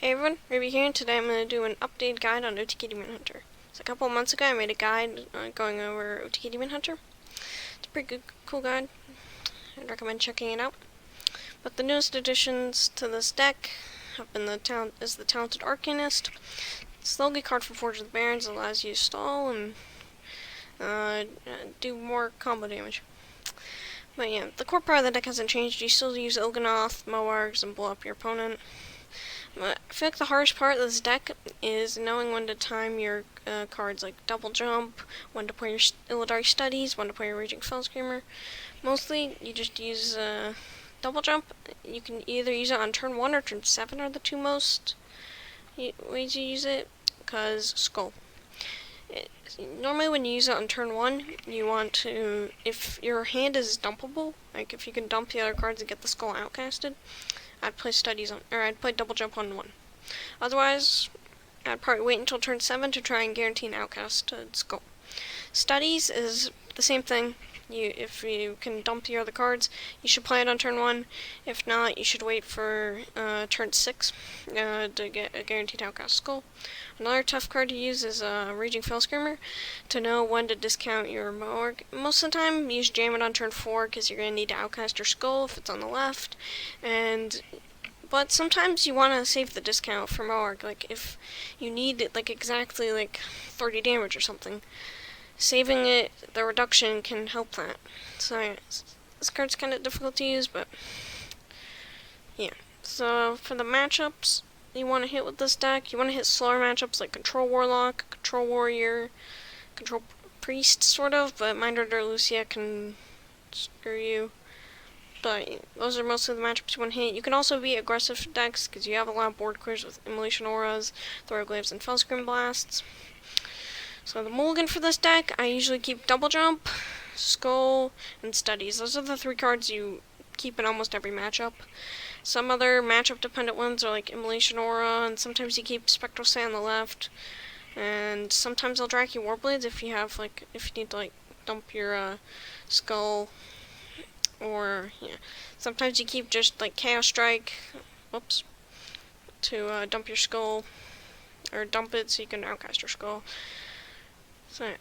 Hey everyone, Ruby here, and today I'm going to do an updated guide on OTK Demon Hunter. So a couple of months ago I made a guide going over OTK Demon Hunter. It's a pretty good, cool guide. I'd recommend checking it out. But the newest additions to this deck have been the Talented Arcanist. It's the only card from Forge of the Barons that allows you to stall and do more combo damage. But yeah, the core part of the deck hasn't changed. You still use Il'gynoth, Moargs, and blow up your opponent. But I feel like the hardest part of this deck is knowing when to time your cards, like Double Jump, when to play your Illidari Studies, when to play your Raging Fellscreamer. Mostly, you just use Double Jump. You can either use it on turn 1 or turn 7 are the two most ways you use it, because Skull. Normally when you use it on turn 1, you want to, if your hand is dumpable, like if you can dump the other cards and get the Skull outcasted, I'd play I'd play Double Jump on 1. Otherwise, I'd probably wait until turn 7 to try and guarantee an outcast to Skull. Studies is the same thing. If you can dump the other cards, you should play it on turn 1. If not, you should wait for turn 6 to get a guaranteed outcast Skull. Another tough card to use is Raging Fellscreamer to know when to discount your Moarg. Most of the time, use Jam it on turn 4 because you're going to need to outcast your Skull if it's on the left. But sometimes you want to save the discount for Moarg. Like if you need it exactly 30 damage or something. Saving it, the reduction, can help that. So yeah, this card's kind of difficult to use, but yeah. So for the matchups you want to hit with this deck, you want to hit slower matchups like Control Warlock, Control Warrior, Control Priest, sort of, but Mind Reader Lucia can screw you. But those are mostly the matchups you want to hit. You can also be aggressive decks because you have a lot of board clears with Immolation Auras, Thoroglyphs, and Fellscream Blasts. So the mulligan for this deck, I usually keep Double Jump, Skull, and Studies. Those are the 3 cards you keep in almost every matchup. Some other matchup dependent ones are like Immolation Aura, and sometimes you keep Spectral Say on the left. And sometimes I'll drag you Warblades if you have if you need to dump your Skull. Or yeah. Sometimes you keep just Chaos Strike, whoops, to dump your Skull. Or dump it so you can outcast your Skull. So,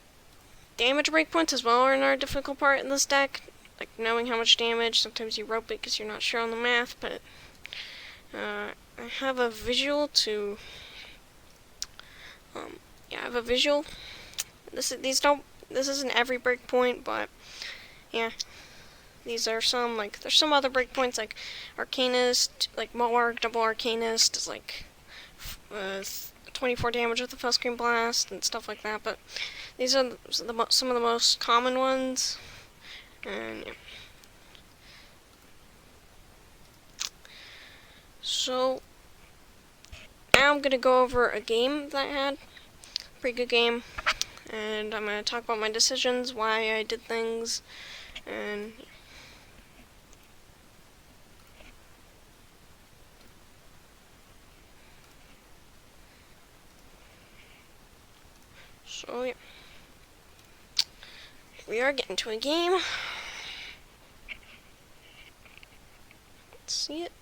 damage breakpoints as well are another difficult part in this deck. Knowing how much damage, sometimes you rope it because you're not sure on the math, but I have a visual to, I have a visual. This isn't every breakpoint, but yeah, these are some, there's some other breakpoints like Arcanist, Moarg, Double Arcanist is 24 damage with the Fellscream Blast and stuff like that, but these are some of the most common ones. And yeah. So now I'm gonna go over a game that I had, pretty good game, and I'm gonna talk about my decisions, why I did things, and yeah. So yeah, we are getting to a game. Let's see it.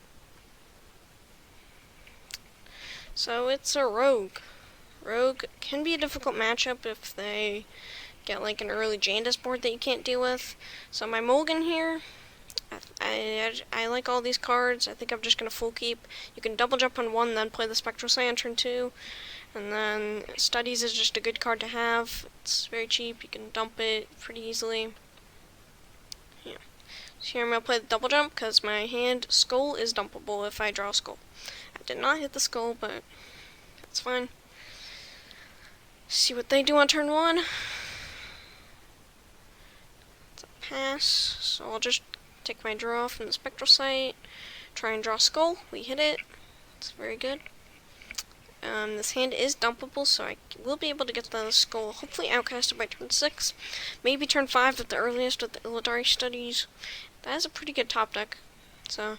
So it's a Rogue. Rogue can be a difficult matchup if they get an early Jandis board that you can't deal with. So my mulligan here, I like all these cards. I think I'm just going to full keep. You can Double Jump on 1, then play the Spectral Say on turn 2. And then Studies is just a good card to have. It's very cheap. You can dump it pretty easily. Yeah. So here I'm going to play the Double Jump because my hand Skull is dumpable if I draw Skull. I did not hit the Skull, but that's fine. See what they do on turn 1. It's a pass. So I'll just take my draw from the Spectral Sight. Try and draw Skull. We hit it. It's very good. This hand is dumpable, so I will be able to get the Skull hopefully outcasted by turn 6. Maybe turn 5 at the earliest with the Illidari Studies. That is a pretty good top deck. So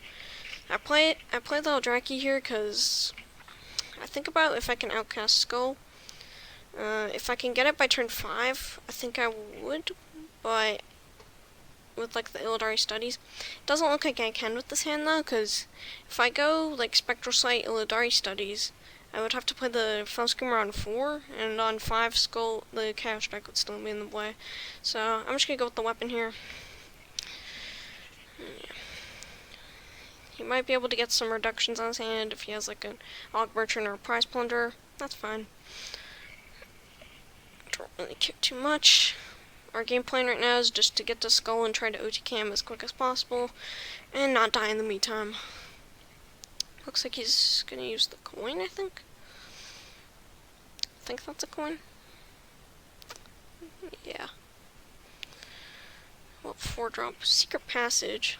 I play the Eldraki here because I think about if I can outcast Skull. If I can get it by turn 5, I think I would, but with like the Illidari Studies. It doesn't look like I can with this hand though, because if I go like Spectral Sight, Illidari Studies, I would have to play the Fell Screamer on 4, and on 5 Skull, the Chaos Strike would still be in the way. So I'm just gonna go with the weapon here. He might be able to get some reductions on his hand if he has like an Og Merchant or a Prize Plunder. That's fine. Don't really care too much. Our game plan right now is just to get to Skull and try to OTK him as quick as possible, and not die in the meantime. Looks like he's gonna use the coin, I think. I think that's a coin. Yeah. Well, 4-drop. Secret Passage.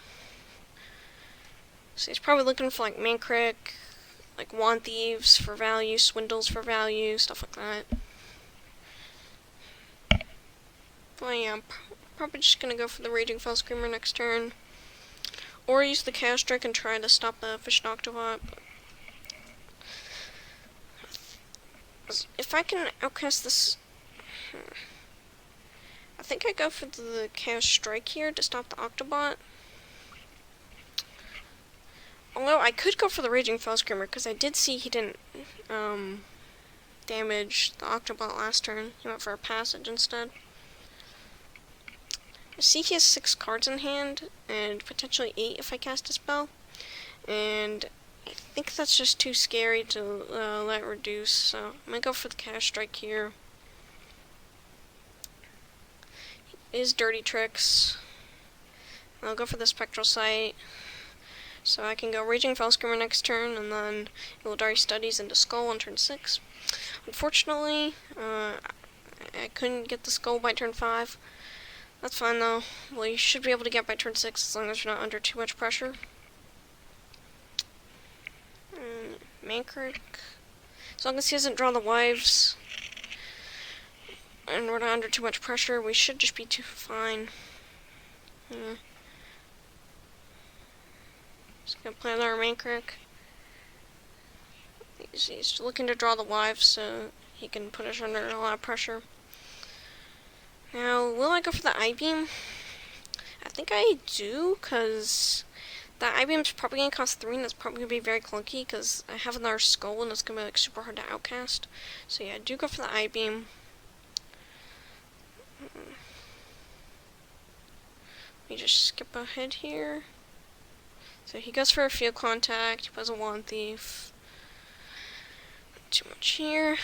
So he's probably looking for like Mankrik, like Wand Thieves for value, Swindles for value, stuff like that. But yeah, I'm probably just gonna go for the Raging Fell Screamer next turn. Or use the Chaos Strike and try to stop the Fish Octobot. If I can outcast this... I think I go for the Chaos Strike here to stop the Octobot. Although I could go for the Raging Fell Screamer, because I did see he didn't damage the Octobot last turn. He went for a Passage instead. I see he has 6 cards in hand, and potentially 8 if I cast a spell. And I think that's just too scary to let reduce, so I'm going to go for the Chaos Strike here. He is Dirty Tricks. I'll go for the Spectral Sight. So I can go Raging Fell Screamer next turn, and then Illidari Studies into Skull on turn 6. Unfortunately, I couldn't get the Skull by turn 5. That's fine though. Well, you should be able to get by turn 6 as long as you're not under too much pressure. Mankrik. As long as he doesn't draw the Wives, and we're not under too much pressure, we should just be fine. Just gonna play another Mankrik. He's looking to draw the Wives so he can put us under a lot of pressure. Now, will I go for the I-Beam? I think I do, because that I-Beam's probably going to cost 3, and it's probably going to be very clunky, because I have another Skull, and it's going to be like super hard to outcast. So yeah, I do go for the I-Beam. Let me just skip ahead here. So he goes for a Field Contact, he plays a Wand Thief. Not too much here.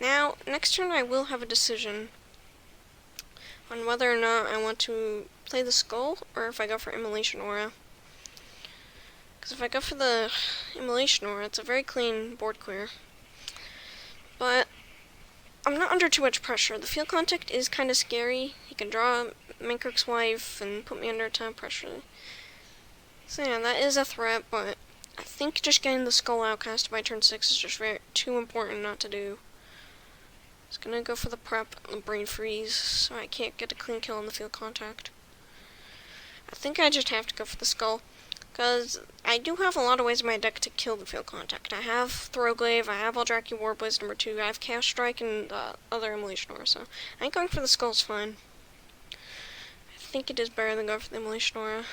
Now, next turn I will have a decision on whether or not I want to play the Skull, or if I go for Immolation Aura. Because if I go for the Immolation Aura, it's a very clean board clear. But I'm not under too much pressure. The Field Contact is kind of scary. He can draw Mankrik's Wife and put me under a ton of pressure. So yeah, that is a threat, but I think just getting the Skull outcast by turn 6 is just too important not to do. It's gonna go for the prep and the Brain Freeze, so I can't get a clean kill on the Field Contact. I think I just have to go for the Skull, because I do have a lot of ways in my deck to kill the Field Contact. I have Throwglaive, I have Eldrazi Warblaze number 2, I have Chaos Strike, and other Immolation Aura, so I think going for the Skull's fine. I think it is better than going for the Immolation Aura.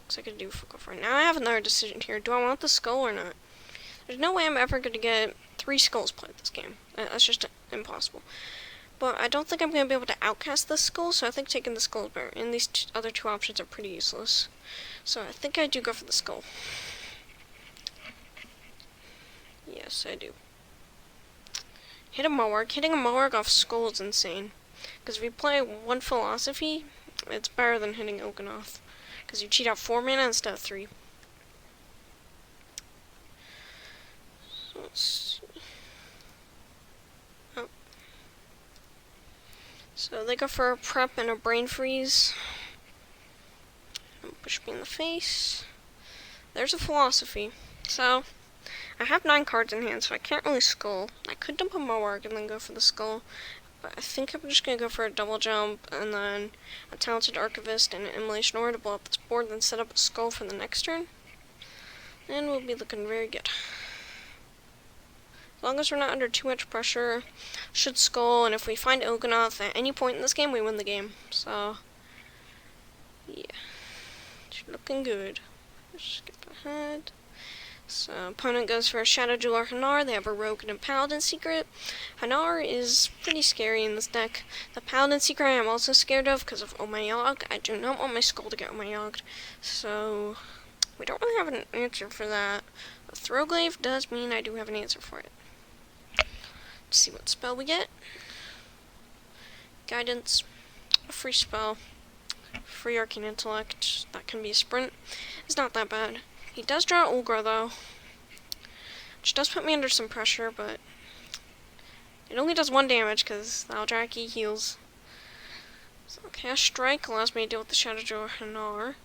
Looks like I do go for it. Now I have another decision here. Do I want the Skull or not? There's no way I'm ever going to get 3 Skulls played this game. That's just impossible. But I don't think I'm going to be able to outcast this Skull, so I think taking the Skull is better. And these other 2 options are pretty useless. So I think I do go for the Skull. Yes, I do. Hit a Moarg. Hitting a Moarg off Skull is insane. Because if you play 1 Philosophy, it's better than hitting Okanoth. Because you cheat out 4 mana instead of 3. Let's see. Oh. So they go for a prep and a Brain Freeze. Push me in the face. There's a Philosophy. So, I have 9 cards in hand, so I can't really Skull. I could dump a Moarg and then go for the Skull. But I think I'm just going to go for a double jump and then a Talented Archivist and an Immolation Aura to blow up this board, then set up a Skull for the next turn. And we'll be looking very good. As long as we're not under too much pressure, should skull, and if we find Il'gynoth at any point in this game, we win the game. So, yeah. It's looking good. Skip ahead. So, opponent goes for a Shadow Jeweler Hanar. They have a Rogue and a Paladin Secret. Hanar is pretty scary in this deck. The Paladin Secret I am also scared of because of Omayog. I do not want my skull to get Omayogged. So, we don't really have an answer for that. The Throwglaive does mean I do have an answer for it. Let's see what spell we get. Guidance. A free spell. Free Arcane Intellect. That can be a sprint. It's not that bad. He does draw Ulgra though. Which does put me under some pressure, but it only does 1 damage because the Eldrazi heals. So Cast Strike allows me to deal with the Shadow Jeweler Hanar.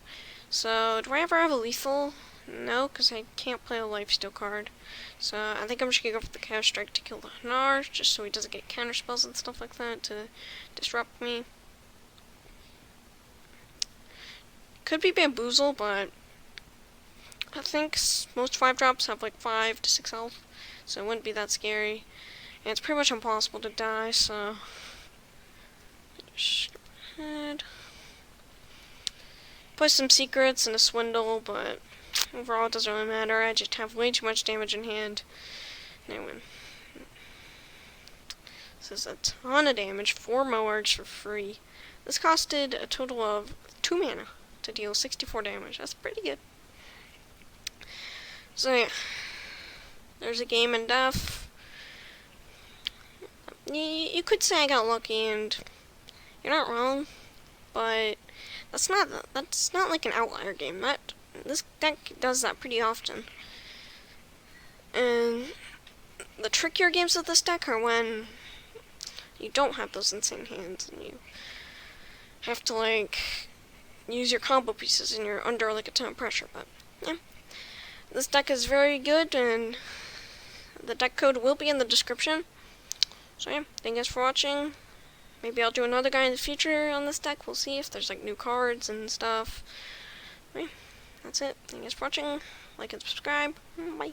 So, do I ever have a lethal? No, because I can't play a lifesteal card. So, I think I'm just going to go for the Cast Strike to kill the Hanar, just so he doesn't get counterspells and stuff like that to disrupt me. Could be Bamboozle, but I think most 5-drops have like 5 to 6 health, so it wouldn't be that scary. And it's pretty much impossible to die, so... Skip ahead. Play some secrets and a swindle, but overall it doesn't really matter. I just have way too much damage in hand, and I win. This is a ton of damage, 4 Moargs for free. This costed a total of 2 mana to deal 64 damage. That's pretty good. So yeah, there's a game in depth. You could say I got lucky, and you're not wrong, but that's not like an outlier game. This deck does that pretty often. And the trickier games of this deck are when you don't have those insane hands and you have to like use your combo pieces and you're under like a ton of pressure. But yeah, this deck is very good, and the deck code will be in the description. So yeah, thank you guys for watching. Maybe I'll do another guy in the future on this deck. We'll see if there's like new cards and stuff. Okay, that's it. Thank you guys for watching. Like and subscribe. Bye.